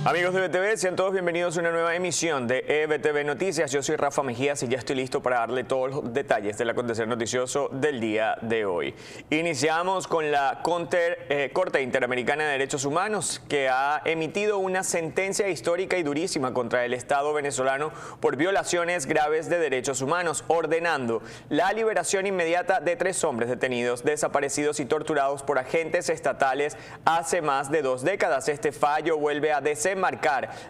Amigos de EBTV, sean todos bienvenidos a una nueva emisión de EBTV Noticias. Yo soy Rafa Mejías y ya estoy listo para darle todos los detalles del acontecer noticioso del día de hoy. Iniciamos con la Corte Interamericana de Derechos Humanos, que ha emitido una sentencia histórica y durísima contra el Estado venezolano por violaciones graves de derechos humanos, ordenando la liberación inmediata de 3 hombres detenidos, desaparecidos y torturados por agentes estatales hace más de 2 décadas. Este fallo vuelve a desenmarcar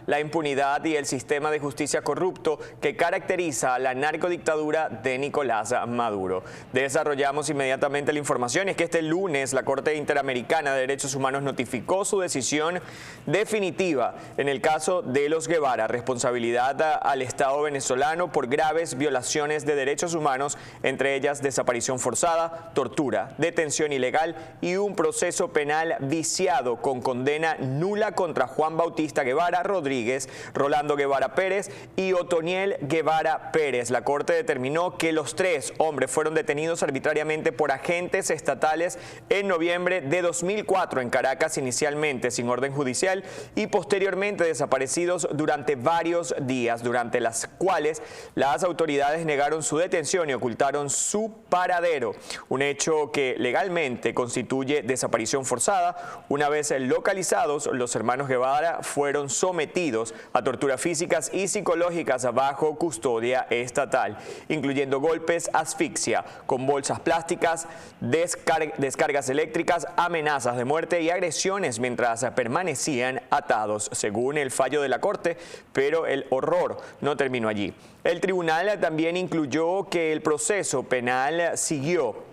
la impunidad y el sistema de justicia corrupto que caracteriza a la narcodictadura de Nicolás Maduro. Desarrollamos inmediatamente la información. Es que este lunes la Corte Interamericana de Derechos Humanos notificó su decisión definitiva en el caso de los Guevara, responsabilidad al Estado venezolano por graves violaciones de derechos humanos, entre ellas desaparición forzada, tortura, detención ilegal y un proceso penal viciado con condena nula contra Juan Bautista Guevara Rodríguez, Rolando Guevara Pérez y Otoniel Guevara Pérez. La Corte determinó que los 3 hombres fueron detenidos arbitrariamente por agentes estatales en noviembre de 2004 en Caracas, inicialmente sin orden judicial y posteriormente desaparecidos durante varios días, durante las cuales las autoridades negaron su detención y ocultaron su paradero, un hecho que legalmente constituye desaparición forzada. Una vez localizados, los hermanos Guevara fueron sometidos a torturas físicas y psicológicas bajo custodia estatal, incluyendo golpes, asfixia con bolsas plásticas, descargas eléctricas, amenazas de muerte y agresiones mientras permanecían atados, según el fallo de la Corte, pero el horror no terminó allí. El tribunal también incluyó que el proceso penal siguió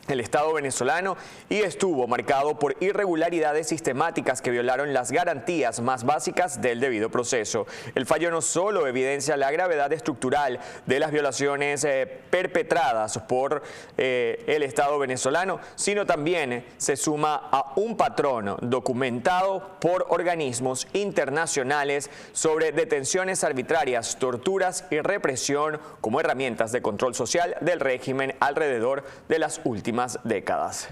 el Estado venezolano y estuvo marcado por irregularidades sistemáticas que violaron las garantías más básicas del debido proceso. El fallo no solo evidencia la gravedad estructural de las violaciones perpetradas por el Estado venezolano, sino también se suma a un patrón documentado por organismos internacionales sobre detenciones arbitrarias, torturas y represión como herramientas de control social del régimen alrededor de las últimas décadas.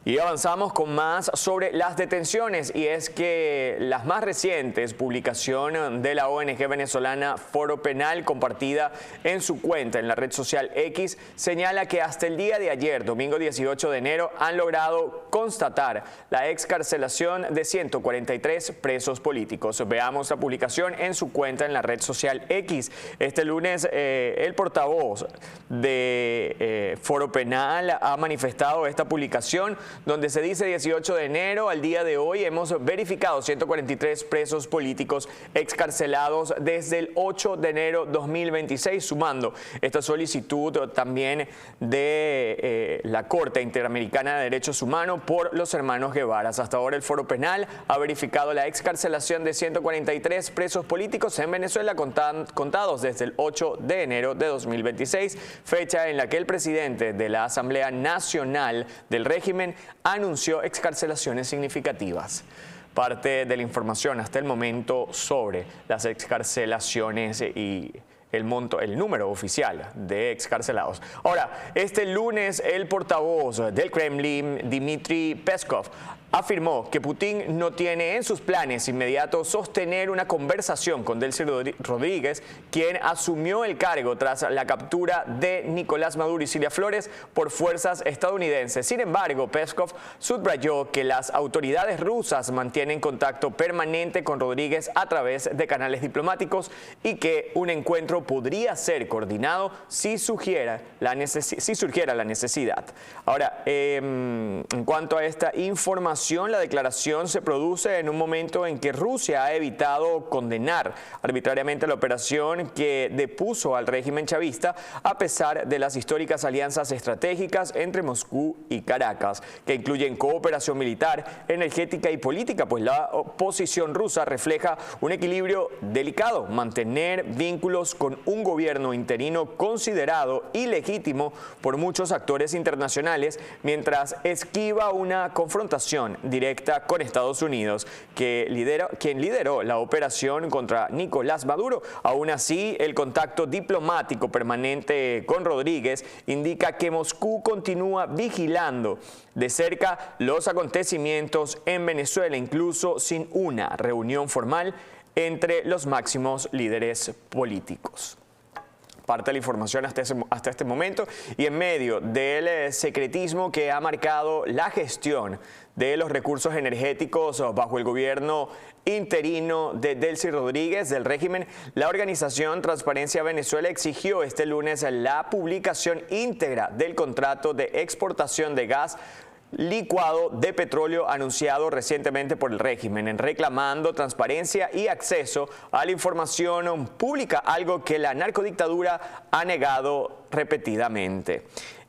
Y avanzamos con más sobre las detenciones, y es que las más recientes publicación de la ONG venezolana Foro Penal, compartida en su cuenta en la red social X, señala que hasta el día de ayer, domingo 18 de enero, han logrado constatar la excarcelación de 143 presos políticos. Veamos la publicación en su cuenta en la red social X. Este lunes el portavoz de Foro Penal ha manifestado esta publicación donde se dice 18 de enero, al día de hoy hemos verificado 143 presos políticos excarcelados desde el 8 de enero 2026, sumando esta solicitud también de la Corte Interamericana de Derechos Humanos por los hermanos Guevara. Hasta ahora el Foro Penal ha verificado la excarcelación de 143 presos políticos en Venezuela contados desde el 8 de enero de 2026, fecha en la que el presidente de la Asamblea Nacional del régimen anunció excarcelaciones significativas. Parte de la información hasta el momento sobre las excarcelaciones y el número oficial de excarcelados. Ahora, este lunes el portavoz del Kremlin, Dmitry Peskov, afirmó que Putin no tiene en sus planes inmediatos sostener una conversación con Delcy Rodríguez, quien asumió el cargo tras la captura de Nicolás Maduro y Cilia Flores por fuerzas estadounidenses. Sin embargo, Peskov subrayó que las autoridades rusas mantienen contacto permanente con Rodríguez a través de canales diplomáticos y que un encuentro podría ser coordinado si surgiera la necesidad. Ahora, en cuanto a esta información, la declaración se produce en un momento en que Rusia ha evitado condenar arbitrariamente la operación que depuso al régimen chavista, a pesar de las históricas alianzas estratégicas entre Moscú y Caracas, que incluyen cooperación militar, energética y política, pues la oposición rusa refleja un equilibrio delicado: mantener vínculos con un gobierno interino considerado ilegítimo por muchos actores internacionales, mientras esquiva una confrontación conexión directa con Estados Unidos, quien lideró la operación contra Nicolás Maduro. Aún así, el contacto diplomático permanente con Rodríguez indica que Moscú continúa vigilando de cerca los acontecimientos en Venezuela, incluso sin una reunión formal entre los máximos líderes políticos. Parte de la información hasta este momento, y en medio del secretismo que ha marcado la gestión de los recursos energéticos bajo el gobierno interino de Delcy Rodríguez del régimen, la organización Transparencia Venezuela exigió este lunes la publicación íntegra del contrato de exportación de gas licuado de petróleo anunciado recientemente por el régimen, reclamando transparencia y acceso a la información pública, algo que la narcodictadura ha negado repetidamente.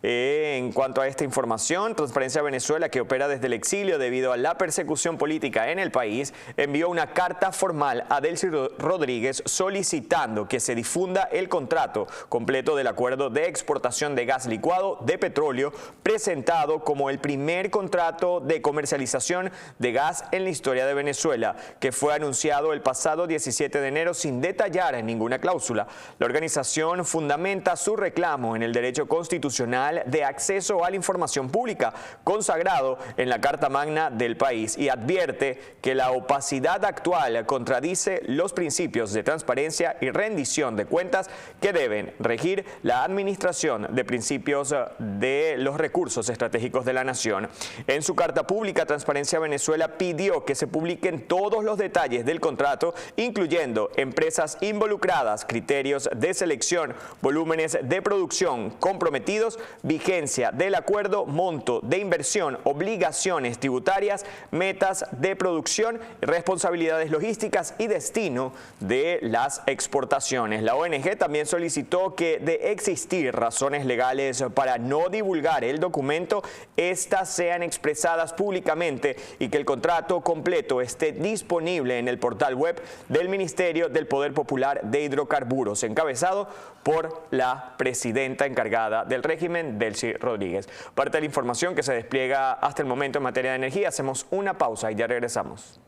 En cuanto a esta información, Transparencia Venezuela, que opera desde el exilio debido a la persecución política en el país, envió una carta formal a Delcy Rodríguez solicitando que se difunda el contrato completo del acuerdo de exportación de gas licuado de petróleo, presentado como el primer contrato de comercialización de gas en la historia de Venezuela, que fue anunciado el pasado 17 de enero sin detallar ninguna cláusula. La organización fundamenta su reclamo en el derecho constitucional de acceso a la información pública consagrado en la Carta Magna del país y advierte que la opacidad actual contradice los principios de transparencia y rendición de cuentas que deben regir la administración de principios de los recursos estratégicos de la nación. En su carta pública, Transparencia Venezuela pidió que se publiquen todos los detalles del contrato, incluyendo empresas involucradas, criterios de selección, volúmenes de producción comprometidos, vigencia del acuerdo, monto de inversión, obligaciones tributarias, metas de producción, responsabilidades logísticas y destino de las exportaciones. La ONG también solicitó que, de existir razones legales para no divulgar el documento, estas sean expresadas públicamente y que el contrato completo esté disponible en el portal web del Ministerio del Poder Popular de Hidrocarburos, encabezado por la presidenta encargada del régimen, Delcy Rodríguez. Parte de la información que se despliega hasta el momento en materia de energía. Hacemos una pausa y ya regresamos.